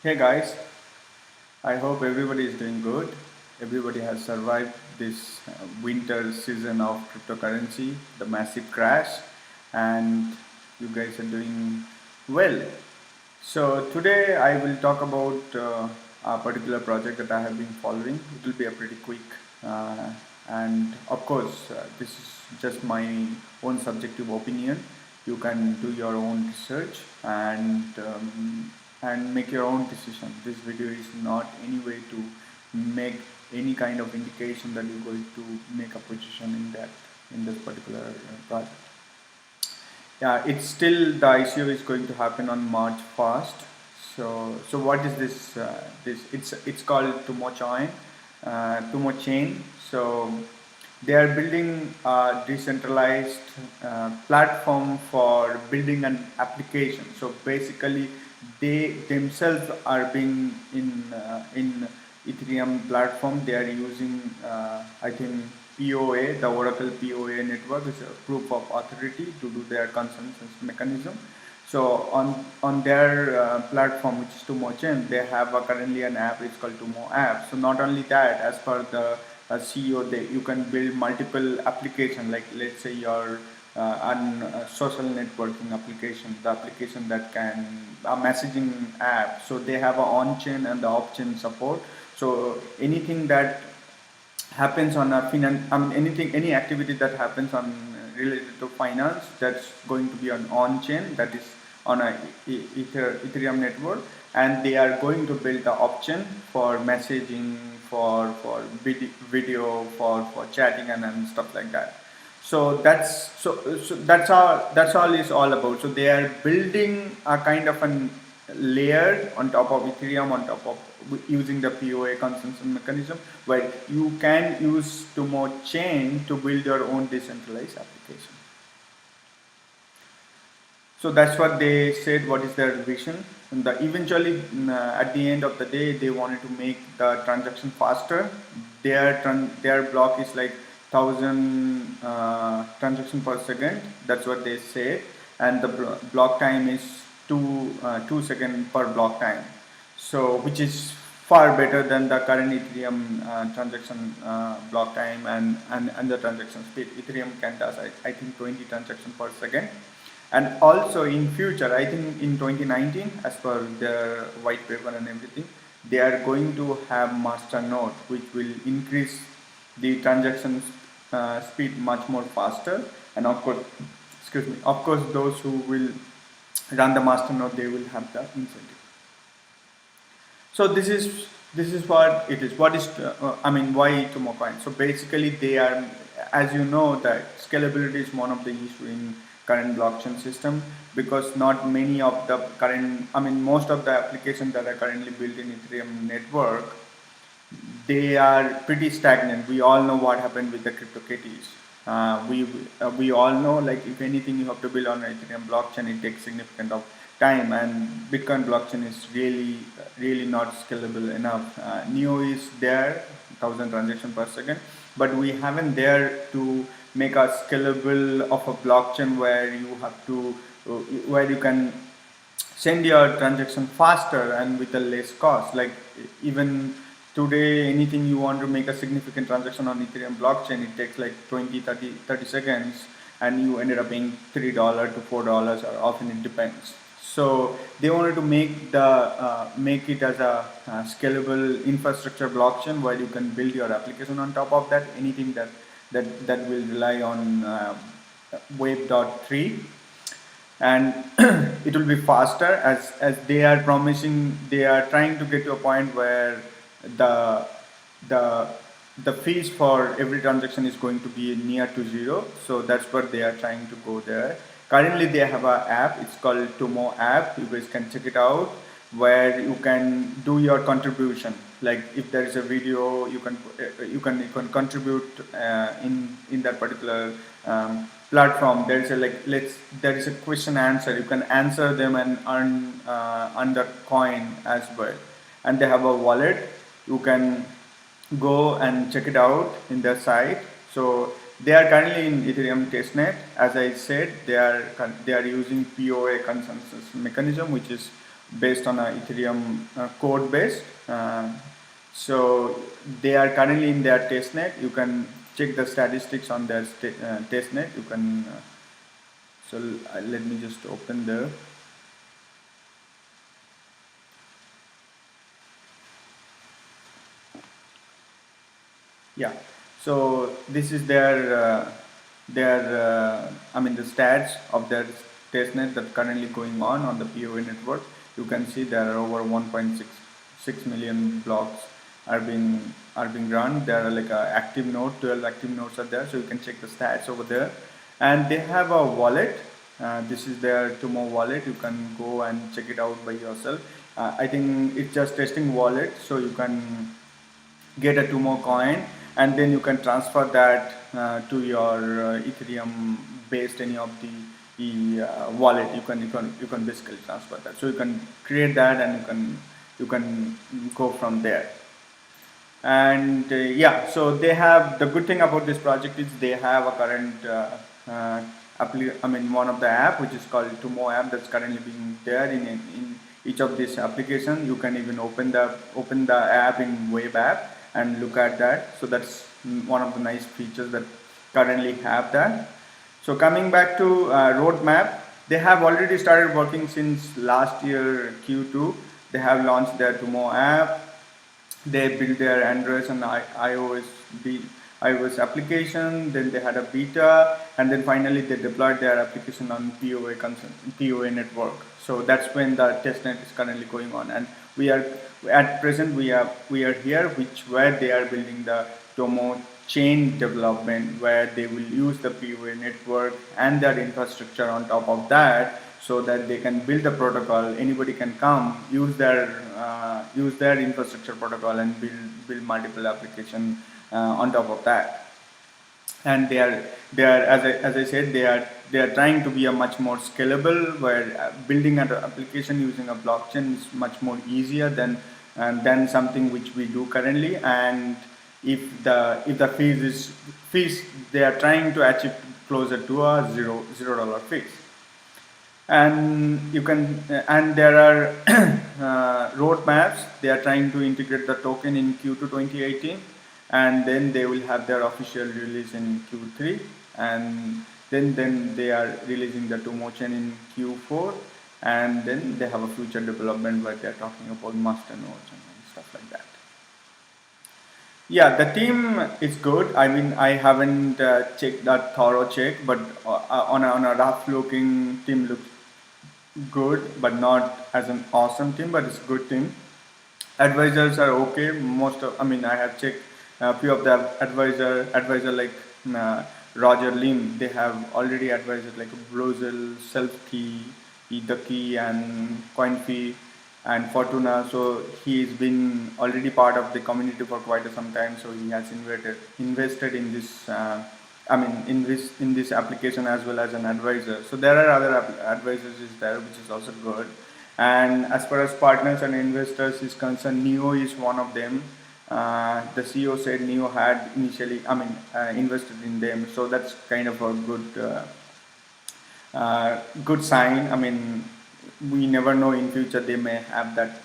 Hey guys, I hope everybody is doing good. Everybody has survived this winter season of cryptocurrency, the massive crash, and you guys are doing well. So, today I will talk about a particular project that I have been following. It will be a pretty quick, uh, and of course, this is just my own subjective opinion. You can do your own research and make your own decision. This video is not any way to make any kind of indication that you're going to make a position in this particular project. Yeah, it's still the ICO is going to happen on March 1st. So what is this? It's called Tomocoin, Tomochain. So they are building a decentralized platform for building an application. So basically, they themselves are being in Ethereum platform. They are using I think POA, the Oracle POA network is a proof of authority to do their consensus mechanism. So on their platform, which is Tomochain, they have currently an app. It's called Tomo app. So not only that, as per the CEO, you can build multiple applications. Like let's say your on social networking application, the application that can a messaging app. So they have a on-chain and the off-chain support. So anything that happens on a anything, any activity that happens on related to finance, that's going to be on chain, that is on a Ethereum network, and they are going to build the option for messaging, for video, for chatting and stuff like that. So that's all is all about. So they are building a kind of an layer on top of Ethereum, on top of using the POA consensus mechanism, where you can use Tomo chain to build your own decentralized application. So that's what they said. What is their vision? And eventually, at the end of the day, they wanted to make the transaction faster. Their block is like 1,000 transaction per second. That's what they say, and the block time is 2 2 second per block time. So which is far better than the current Ethereum transaction block time and the transaction speed. Ethereum can does I think 20 transactions per second. And also in future, I think in 2019, as per their white paper and everything, they are going to have master node, which will increase the transaction speed much more faster. And of course, excuse me, of course, those who will run the master node, they will have the incentive. So this is what it is. What is why Tomocoin? So basically, they are, as you know, that scalability is one of the issue in current blockchain system, because not many of the current, most of the applications that are currently built in Ethereum network, they are pretty stagnant. We all know what happened with the CryptoKitties. We all know, like, if anything you have to build on Ethereum blockchain, it takes significant of time, and Bitcoin blockchain is really not scalable enough. Neo is there, 1,000 transactions per second, but we haven't there to make a scalable of a blockchain where you have to where you can send your transaction faster and with a less cost. Like even today, anything you want to make a significant transaction on Ethereum blockchain, it takes like 20, 30 seconds, and you ended up paying $3 to $4, or often it depends. So they wanted to make it as a scalable infrastructure blockchain where you can build your application on top of that. Anything that will rely on Web.3, and it will be faster, as they are promising. They are trying to get to a point where the the the fees for every transaction is going to be near to zero. So that's what they are trying to go there. Currently they have an app, it's called Tomo app. You guys can check it out, where you can do your contribution. Like if there is a video, you can contribute in that particular platform. There is a there is a question answer. You can answer them and earn the coin as well. And they have a wallet. You can go and check it out in their site. So they are currently in Ethereum testnet. As I said, they are using POA consensus mechanism, which is based on a Ethereum code base. So they are currently in their testnet. You can check the statistics on their testnet. You can let me just open the yeah. So this is I mean the stats of their testnet that's currently going on the POA network. You can see there are over 1.66 million blocks are being run. There are like a active node, 12 active nodes are there, so you can check the stats over there. And they have a wallet. This is their Tomo wallet. You can go and check it out by yourself. I think it's just testing wallet, so you can get a Tomocoin, and then you can transfer that to your Ethereum based any of the wallet. You can basically transfer that. So you can create that, and you can go from there. And yeah, so they have, the good thing about this project is they have a current one of the app which is called Tumo app that's currently being there in each of these applications. You can even open the app in web app and look at that. So that's one of the nice features that currently have that. So coming back to roadmap, they have already started working since last year Q2. They have launched their Tumo app. They built their Android and iOS application. Then they had a beta, and then finally they deployed their application on POA network. So that's when the testnet is currently going on, and we are at present we are here, where they are building the Tomo chain development, where they will use the POA network and their infrastructure on top of that, so that they can build the protocol. Anybody can come use their infrastructure protocol and build multiple application on top of that. And they are as I said, they are trying to be a much more scalable, where building an application using a blockchain is much more easier than something which we do currently. And if the fees they are trying to achieve closer to a $0 fees. And you can and there are roadmaps. They are trying to integrate the token in Q2 2018, and then they will have their official release in Q3, and then they are releasing the Tomochain in Q4, and then they have a future development where they are talking about master nodes and stuff like that. Yeah, the team is good. I mean, I haven't checked that thorough check, but on a rough looking team looks good, but not as an awesome team, but it's a good team. Advisors are okay. I have checked a few of the advisor like Roger Lim. They have already advisors like Rosal, Self-Key, The Key, and CoinFee, and Fortuna. So he's been already part of the community for quite some time. So he has invested in this. In this application as well as an advisor. So there are other advisors is there, which is also good. And as far as partners and investors is concerned, Neo is one of them. The CEO said Neo had initially, invested in them. So that's kind of a good sign. I mean, we never know, in future they may have that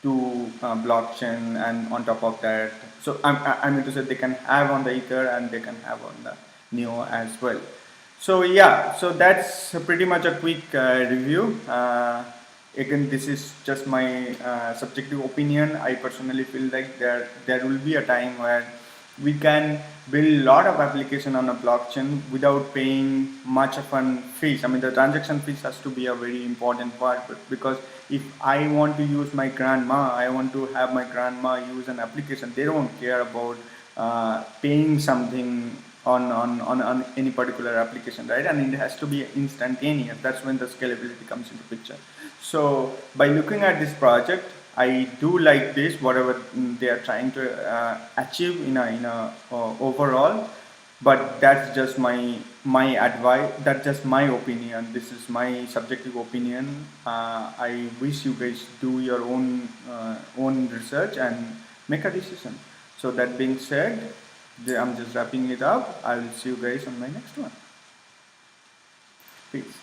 to blockchain, and on top of that, so I mean to say, they can have on the Ether and they can have on the Neo as well. So yeah, so that's pretty much a quick review. Again, this is just my subjective opinion. I personally feel like there will be a time where we can build a lot of application on a blockchain without paying much of an fees. I mean, the transaction fees has to be a very important part, but because if I want to use my grandma, I want to have my grandma use an application, they don't care about paying something on any particular application, right? And it has to be instantaneous. That's when the scalability comes into picture. So by looking at this project, I do like this, whatever they are trying to achieve in a overall. But that's just my advice. That's just my opinion. This is my subjective opinion. I wish you guys do your own research and make a decision. So that being said, I'm just wrapping it up. I will see you guys on my next one. Peace.